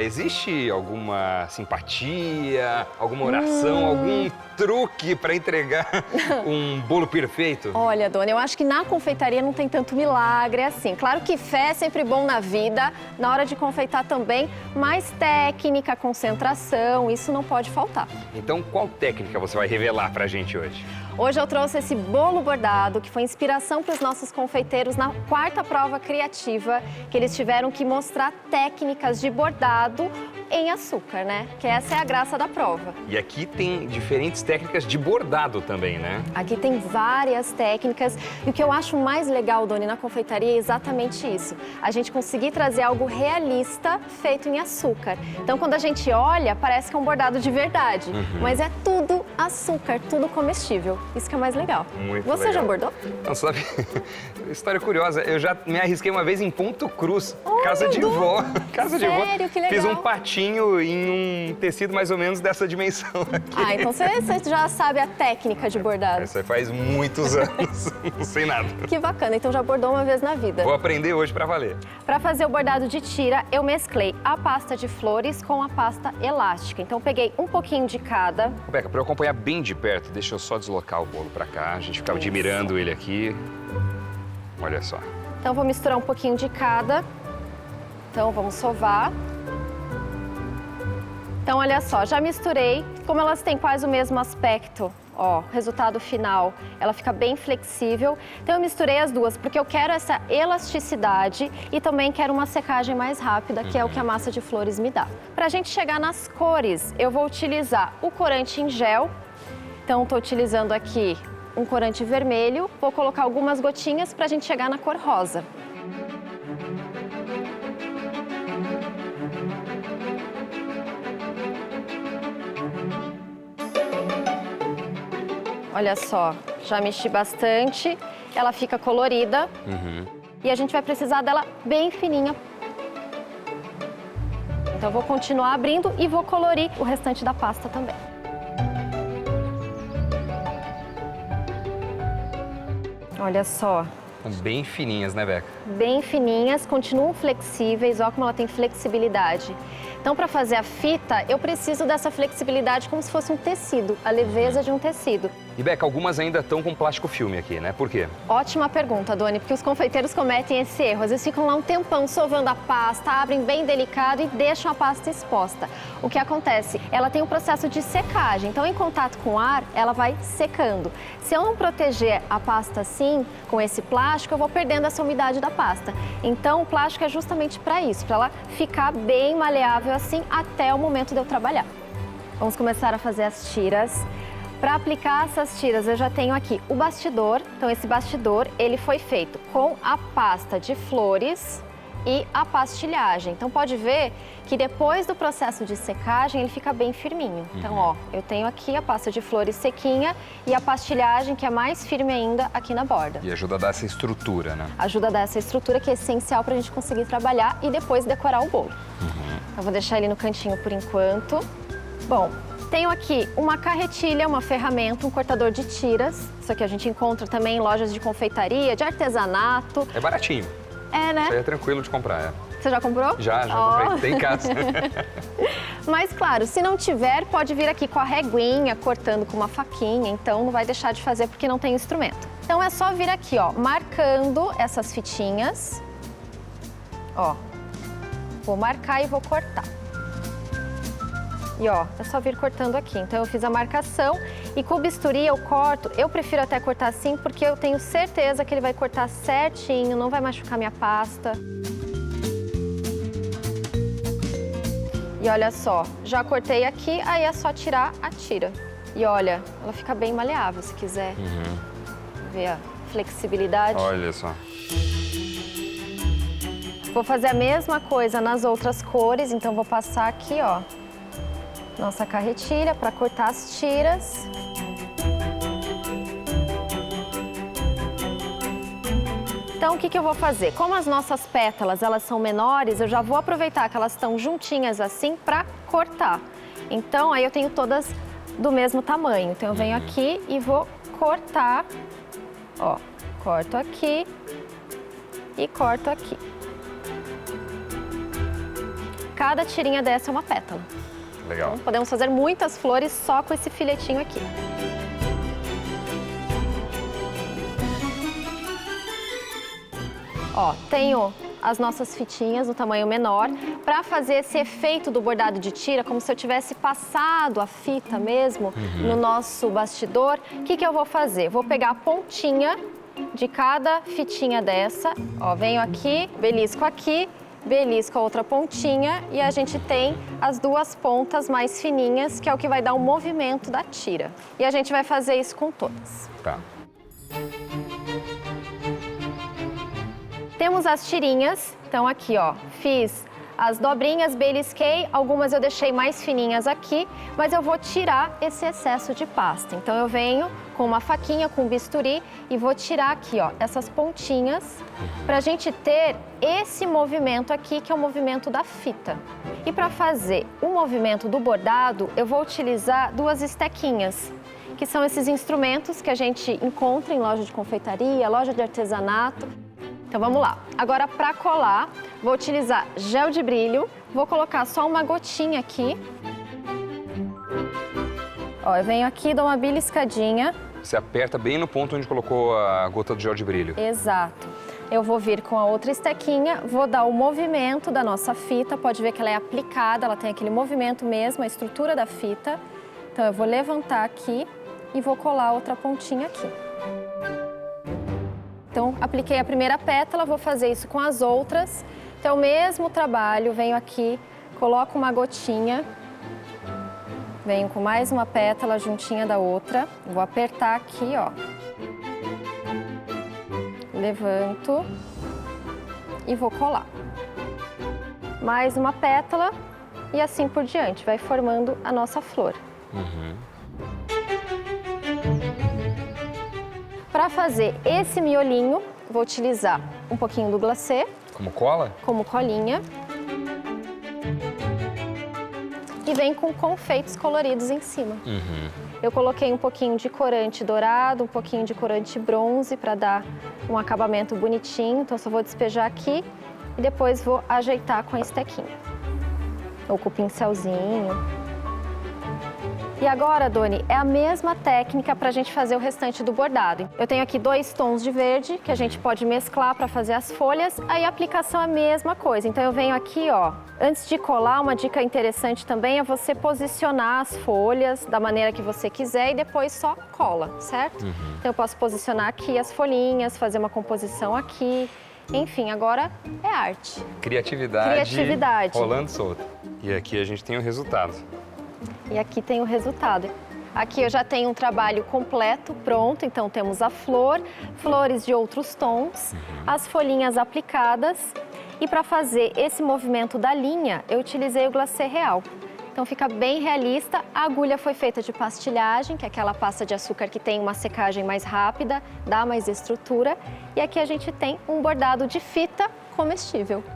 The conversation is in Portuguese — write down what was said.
Existe alguma simpatia, alguma oração, algum truque para entregar um bolo perfeito? Olha, dona, eu acho que na confeitaria não tem tanto milagre assim. Claro que fé é sempre bom na vida, na hora de confeitar também, mas técnica, concentração, isso não pode faltar. Então, qual técnica você vai revelar pra gente hoje? Hoje eu trouxe esse bolo bordado, que foi inspiração para os nossos confeiteiros na 4ª prova criativa, que eles tiveram que mostrar técnicas de bordado em açúcar, né? Que essa é a graça da prova. E aqui tem diferentes técnicas de bordado também, né? Aqui tem várias técnicas e o que eu acho mais legal, Doni, na confeitaria é exatamente isso. A gente conseguir trazer algo realista feito em açúcar. Então, quando a gente olha, parece que é um bordado de verdade, mas é tudo açúcar, tudo comestível. Isso que é mais legal. Muito Você legal. já bordou? Não, sabe? História curiosa, eu já me arrisquei uma vez em Ponto Cruz, Oh, casa de meu Deus! vó. Casa de vó. Sério? Que legal. Fiz um patinho em um tecido mais ou menos dessa dimensão aqui. Ah, então você já sabe a técnica de bordado. Essa faz muitos anos, não sei nada. Que bacana, então já bordou uma vez na vida. Vou aprender hoje pra valer. Para fazer o bordado de tira, eu mesclei a pasta de flores com a pasta elástica. Então, peguei um pouquinho de cada. Beca, pra eu acompanhar bem de perto, deixa eu só deslocar o bolo pra cá. A gente fica admirando ele aqui. Olha só. Então, vou misturar um pouquinho de cada. Então, vamos sovar. Então, olha só, já misturei. Como elas têm quase o mesmo aspecto, ó, resultado final, ela fica bem flexível. Então, eu misturei as duas, porque eu quero essa elasticidade e também quero uma secagem mais rápida, que é o que a massa de flores me dá. Pra gente chegar nas cores, eu vou utilizar o corante em gel. Então, tô utilizando aqui um corante vermelho. Vou colocar algumas gotinhas pra gente chegar na cor rosa. Olha só, já mexi bastante, ela fica colorida e a gente vai precisar dela bem fininha. Então, eu vou continuar abrindo e vou colorir o restante da pasta também. Olha só. São bem fininhas, né, Beca? Bem fininhas, continuam flexíveis, olha como ela tem flexibilidade. Então, para fazer a fita, eu preciso dessa flexibilidade como se fosse um tecido, a leveza de um tecido. E, Beca, algumas ainda estão com plástico filme aqui, né? Por quê? Ótima pergunta, Doni, porque os confeiteiros cometem esse erro. Às vezes ficam lá um tempão sovando a pasta, abrem bem delicado e deixam a pasta exposta. O que acontece? Ela tem um processo de secagem, então em contato com o ar, ela vai secando. Se eu não proteger a pasta assim, com esse plástico, eu vou perdendo essa umidade da pasta. Então o plástico é justamente para isso, para ela ficar bem maleável assim até o momento de eu trabalhar. Vamos começar a fazer as tiras. Para aplicar essas tiras, eu já tenho aqui o bastidor. Então, esse bastidor, ele foi feito com a pasta de flores e a pastilhagem. Então, pode ver que depois do processo de secagem, ele fica bem firminho. Então, ó, eu tenho aqui a pasta de flores sequinha e a pastilhagem, que é mais firme ainda, aqui na borda. E ajuda a dar essa estrutura, né? Ajuda a dar essa estrutura que é essencial para a gente conseguir trabalhar e depois decorar o bolo. Então, vou deixar ele no cantinho por enquanto. Bom, tenho aqui uma carretilha, uma ferramenta, um cortador de tiras. Isso aqui a gente encontra também em lojas de confeitaria, de artesanato. É baratinho. É, né? Isso aí é tranquilo de comprar, é. Você já comprou? Já comprei. Tem em casa. Mas, claro, se não tiver, pode vir aqui com a reguinha, cortando com uma faquinha. Então, não vai deixar de fazer porque não tem instrumento. Então, é só vir aqui, ó, marcando essas fitinhas. Ó, vou marcar e vou cortar. E ó, é só vir cortando aqui. Então, eu fiz a marcação e com o bisturi eu corto. Eu prefiro até cortar assim, porque eu tenho certeza que ele vai cortar certinho, não vai machucar minha pasta. E olha só, já cortei aqui, aí é só tirar a tira. E olha, ela fica bem maleável, se quiser ver a flexibilidade. Olha só. Vou fazer a mesma coisa nas outras cores, então vou passar aqui, ó, nossa carretilha para cortar as tiras. Então, o que eu vou fazer? Como as nossas pétalas, elas são menores, eu já vou aproveitar que elas estão juntinhas assim para cortar. Então, aí eu tenho todas do mesmo tamanho. Então, eu venho aqui e vou cortar, ó, corto aqui e corto aqui. Cada tirinha dessa é uma pétala. Legal. Então, podemos fazer muitas flores só com esse filetinho aqui. Ó, tenho as nossas fitinhas no tamanho menor. Para fazer esse efeito do bordado de tira, como se eu tivesse passado a fita mesmo no nosso bastidor, o que eu vou fazer? Vou pegar a pontinha de cada fitinha dessa, ó, venho aqui, belisco a outra pontinha e a gente tem as duas pontas mais fininhas, que é o que vai dar o movimento da tira. E a gente vai fazer isso com todas. Tá. Temos as tirinhas, então aqui ó, fiz as dobrinhas, belisquei, algumas eu deixei mais fininhas aqui, mas eu vou tirar esse excesso de pasta. Então eu venho com uma faquinha, com um bisturi e vou tirar aqui ó, essas pontinhas, pra gente ter esse movimento aqui, que é o movimento da fita. E para fazer o movimento do bordado, eu vou utilizar duas estequinhas, que são esses instrumentos que a gente encontra em loja de confeitaria, loja de artesanato. Então vamos lá. Agora para colar, vou utilizar gel de brilho, vou colocar só uma gotinha aqui. Ó, eu venho aqui, dou uma beliscadinha. Você aperta bem no ponto onde colocou a gota de gel de brilho. Exato. Eu vou vir com a outra estequinha, vou dar o movimento da nossa fita, pode ver que ela é aplicada, ela tem aquele movimento mesmo, a estrutura da fita. Então eu vou levantar aqui e vou colar a outra pontinha aqui. Então, apliquei a primeira pétala, vou fazer isso com as outras. Então, o mesmo trabalho, venho aqui, coloco uma gotinha, venho com mais uma pétala juntinha da outra, vou apertar aqui, ó. Levanto e vou colar. Mais uma pétala e assim por diante, vai formando a nossa flor. Para fazer esse miolinho, vou utilizar um pouquinho do glacê. Como cola? Como colinha. E vem com confeitos coloridos em cima. Eu coloquei um pouquinho de corante dourado, um pouquinho de corante bronze para dar um acabamento bonitinho. Então, só vou despejar aqui e depois vou ajeitar com a estequinha. Ou com o pincelzinho. E agora, Doni, é a mesma técnica para a gente fazer o restante do bordado. Eu tenho aqui 2 tons de verde que a gente pode mesclar para fazer as folhas. Aí a aplicação é a mesma coisa. Então eu venho aqui, ó, antes de colar, uma dica interessante também é você posicionar as folhas da maneira que você quiser e depois só cola, certo? Então eu posso posicionar aqui as folhinhas, fazer uma composição aqui. Enfim, agora é arte. Criatividade. Rolando solto. E aqui a gente tem o resultado. E aqui tem o resultado. Aqui eu já tenho um trabalho completo, pronto. Então temos a flor, flores de outros tons, as folhinhas aplicadas. E para fazer esse movimento da linha, eu utilizei o glacê real. Então fica bem realista. A agulha foi feita de pastilhagem, que é aquela pasta de açúcar que tem uma secagem mais rápida, dá mais estrutura. E aqui a gente tem um bordado de fita comestível.